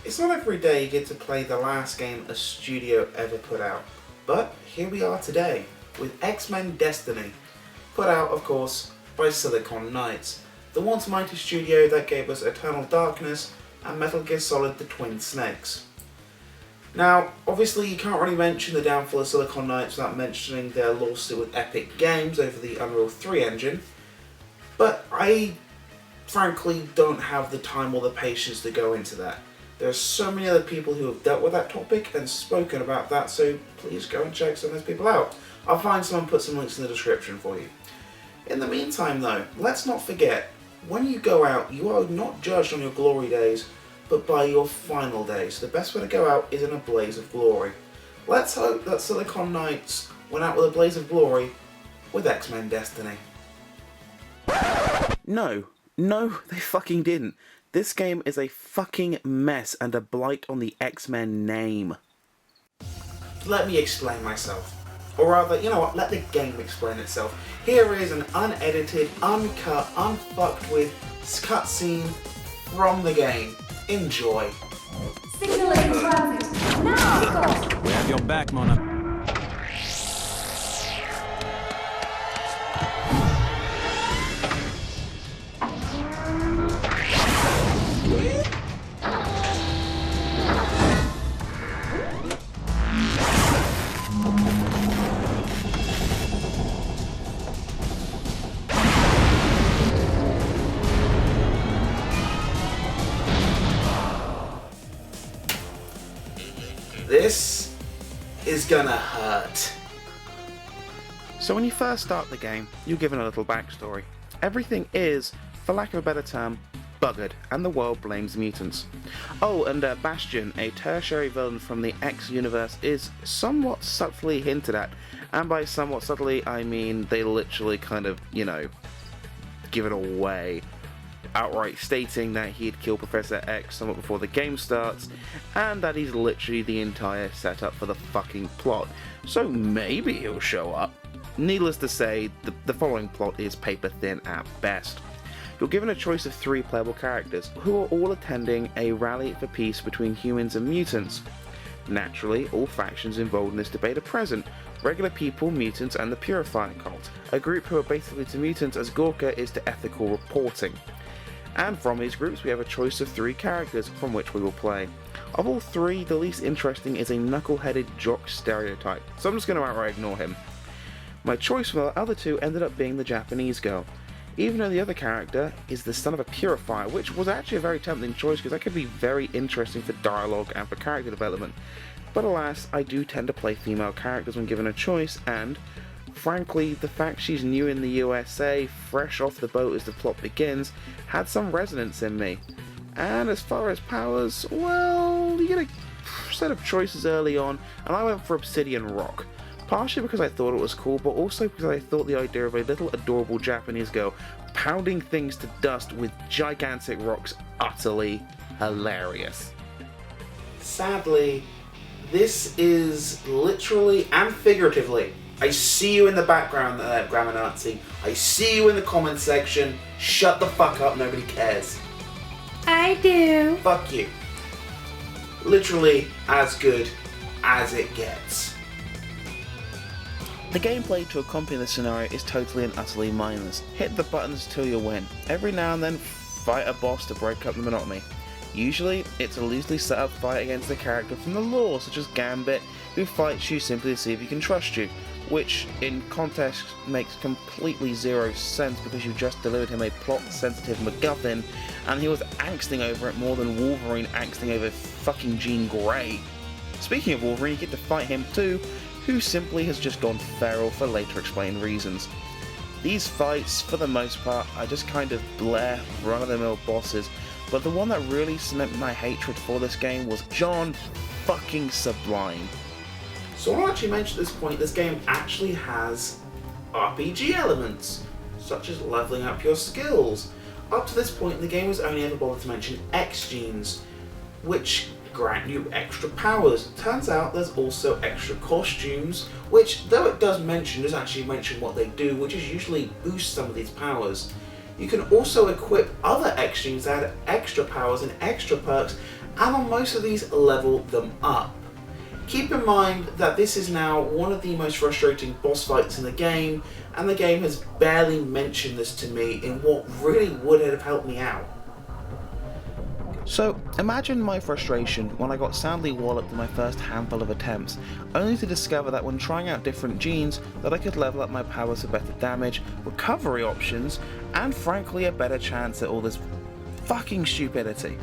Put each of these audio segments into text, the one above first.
It's not every day you get to play the last game a studio ever put out, but here we are today with X-Men Destiny, put out of course by Silicon Knights, the once mighty studio that gave us Eternal Darkness and Metal Gear Solid: The Twin Snakes. Now, obviously you can't really mention the downfall of Silicon Knights without mentioning their lawsuit with Epic Games over the Unreal 3 engine, but I frankly don't have the time or the patience to go into that. There are so many other people who have dealt with that topic and spoken about that, so please go and check some of those people out. I'll find some and put some links in the description for you. In the meantime though, let's not forget, when you go out, you are not judged on your glory days, but by your final days. The best way to go out is in a blaze of glory. Let's hope that Silicon Knights went out with a blaze of glory with X-Men Destiny. No, they fucking didn't. This game is a fucking mess and a blight on the X-Men name. Let me explain myself. Or rather, you know what, let the game explain itself. Here is an unedited, uncut, unfucked with cutscene from the game. Enjoy. Signaling transit. Now stop. We have your back, Mona. This is gonna hurt. So when you first start the game, you're given a little backstory. Everything is, for lack of a better term, buggered, and the world blames mutants. Oh, and Bastion, a tertiary villain from the X universe, is somewhat subtly hinted at, and by somewhat subtly, I mean they literally kind of, give it away, outright stating that he'd kill Professor X somewhat before the game starts, and that he's literally the entire setup for the fucking plot. So maybe he'll show up. Needless to say, the following plot is paper thin at best. You're given a choice of 3 playable characters, who are all attending a rally for peace between humans and mutants. Naturally, all factions involved in this debate are present: regular people, mutants, and the Purifying Cult, a group who are basically to mutants as Gorka is to ethical reporting. And from these groups we have a choice of 3 characters from which we will play. Of all 3, the least interesting is a knuckle-headed jock stereotype, so I'm just going to outright ignore him. My choice from the other 2 ended up being the Japanese girl, even though the other character is the son of a purifier, which was actually a very tempting choice because that could be very interesting for dialogue and for character development. But alas, I do tend to play female characters when given a choice, and frankly, the fact she's new in the USA, fresh off the boat as the plot begins, had some resonance in me. And as far as powers, well, you get a set of choices early on, and I went for Obsidian Rock. Partially because I thought it was cool, but also because I thought the idea of a little adorable Japanese girl pounding things to dust with gigantic rocks utterly hilarious. Sadly, this is literally and figuratively. I see you in the background, Grammar Nazi. I see you in the comments section. Shut the fuck up, nobody cares. I do. Fuck you. Literally as good as it gets. The gameplay to accompany the scenario is totally and utterly mindless. Hit the buttons till you win. Every now and then, fight a boss to break up the monotony. Usually, it's a loosely set up fight against a character from the lore, such as Gambit, who fights you simply to see if he can trust you, which, in context, makes completely zero sense because you just delivered him a plot-sensitive MacGuffin, and he was angsting over it more than Wolverine angsting over fucking Jean Grey. Speaking of Wolverine, you get to fight him too, who simply has just gone feral for later explained reasons. These fights, for the most part, are just kind of blare, run-of-the-mill bosses, but the one that really cemented my hatred for this game was John fucking Sublime. So I want to actually mention at this point, this game actually has RPG elements, such as leveling up your skills. Up to this point, the game was only ever bothered to mention X genes, which grant you extra powers. Turns out there's also extra costumes, which, though it does actually mention what they do, which is usually boost some of these powers. You can also equip other X genes that add extra powers and extra perks, and on most of these level them up. Keep in mind that this is now one of the most frustrating boss fights in the game, and the game has barely mentioned this to me in what really would have helped me out. So, imagine my frustration when I got soundly walloped in my first handful of attempts, only to discover that when trying out different genes, that I could level up my powers for better damage, recovery options, and frankly a better chance at all this fucking stupidity.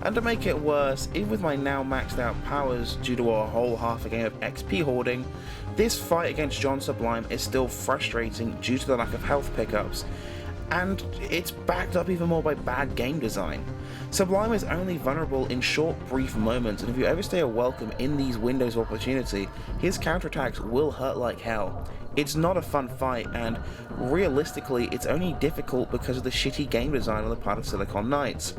And to make it worse, even with my now maxed out powers due to a whole half a game of XP hoarding, this fight against John Sublime is still frustrating due to the lack of health pickups, and it's backed up even more by bad game design. Sublime is only vulnerable in short, brief moments, and if you ever stay a welcome in these windows of opportunity, his counterattacks will hurt like hell. It's not a fun fight, and realistically, it's only difficult because of the shitty game design on the part of Silicon Knights.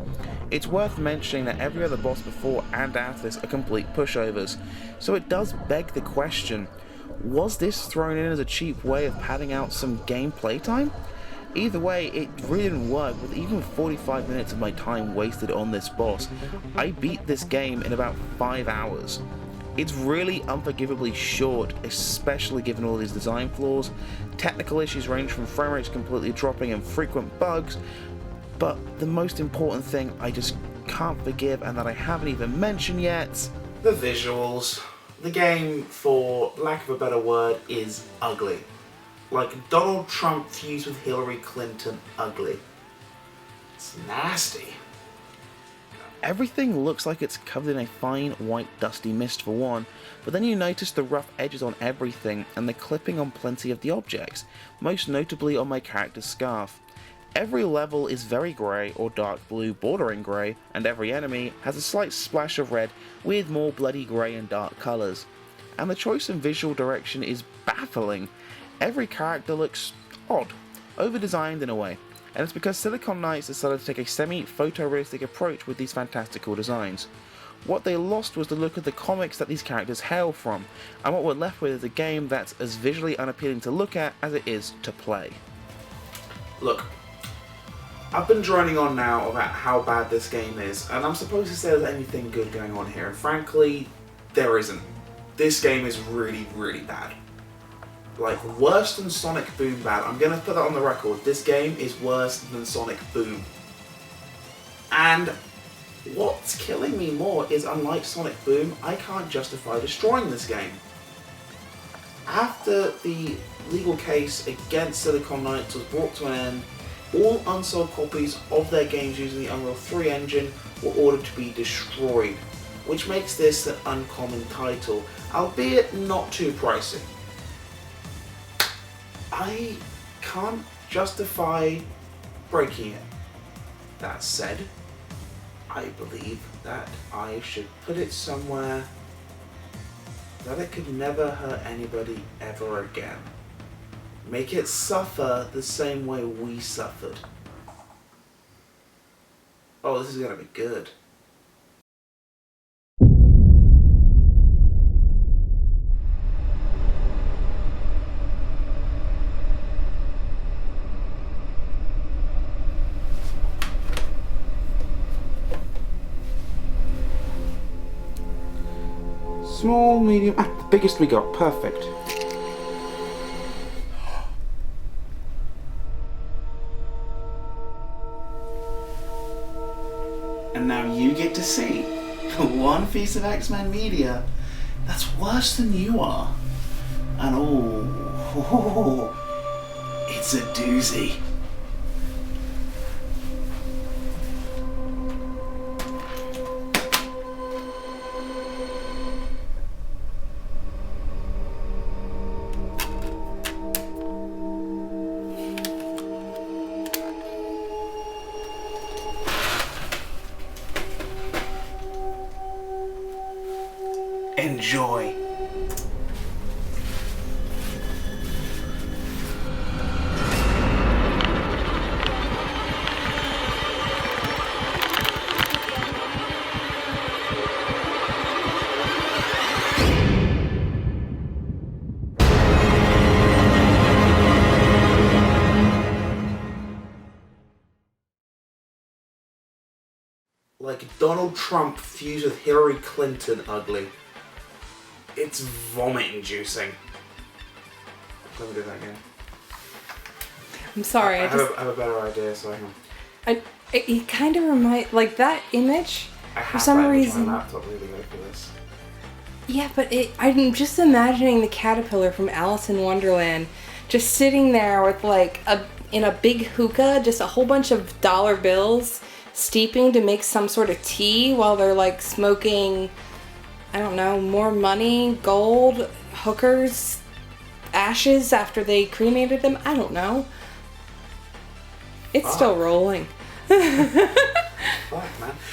It's worth mentioning that every other boss before and after this are complete pushovers, so it does beg the question, was this thrown in as a cheap way of padding out some gameplay time? Either way, it really didn't work, with even 45 minutes of my time wasted on this boss. I beat this game in about 5 hours. It's really unforgivably short, especially given all these design flaws. Technical issues range from frame rates completely dropping and frequent bugs, but the most important thing I just can't forgive and that I haven't even mentioned yet: the visuals. The game, for lack of a better word, is ugly. Like Donald Trump fused with Hillary Clinton ugly. It's nasty. Everything looks like it's covered in a fine white dusty mist for one, but then you notice the rough edges on everything and the clipping on plenty of the objects, most notably on my character's scarf. Every level is very grey or dark blue bordering grey, and every enemy has a slight splash of red with more bloody grey and dark colours. And the choice in visual direction is baffling. Every character looks odd, over-designed in a way, and it's because Silicon Knights decided to take a semi-photorealistic approach with these fantastical designs. What they lost was the look of the comics that these characters hail from, and what we're left with is a game that's as visually unappealing to look at as it is to play. Look, I've been droning on now about how bad this game is, and I'm supposed to say there's anything good going on here, and frankly, there isn't. This game is really, really bad. Like, worse than Sonic Boom bad. I'm gonna put that on the record. This game is worse than Sonic Boom. And what's killing me more is, unlike Sonic Boom, I can't justify destroying this game. After the legal case against Silicon Knights was brought to an end, all unsold copies of their games using the Unreal 3 engine were ordered to be destroyed, which makes this an uncommon title, albeit not too pricey. I can't justify breaking it. That said, I believe that I should put it somewhere that it could never hurt anybody ever again. Make it suffer the same way we suffered. Oh, this is gonna be good. Small, medium, the biggest we got, perfect. And now you get to see the one piece of X-Men media that's worse than you are. And it's a doozy. Enjoy. like Donald Trump fused with Hillary Clinton ugly. It's vomit-inducing. Let me do that again. I'm sorry. I have a better idea, so I can... It kind of reminds, like that image, I for have some that image reason. on my laptop really good for this. Yeah, but I'm just imagining the caterpillar from Alice in Wonderland just sitting there with like in a big hookah, just a whole bunch of dollar bills steeping to make some sort of tea while they're like smoking, I don't know, more money, gold, hookers, ashes after they cremated them. I don't know. It's still rolling. Fuck, man.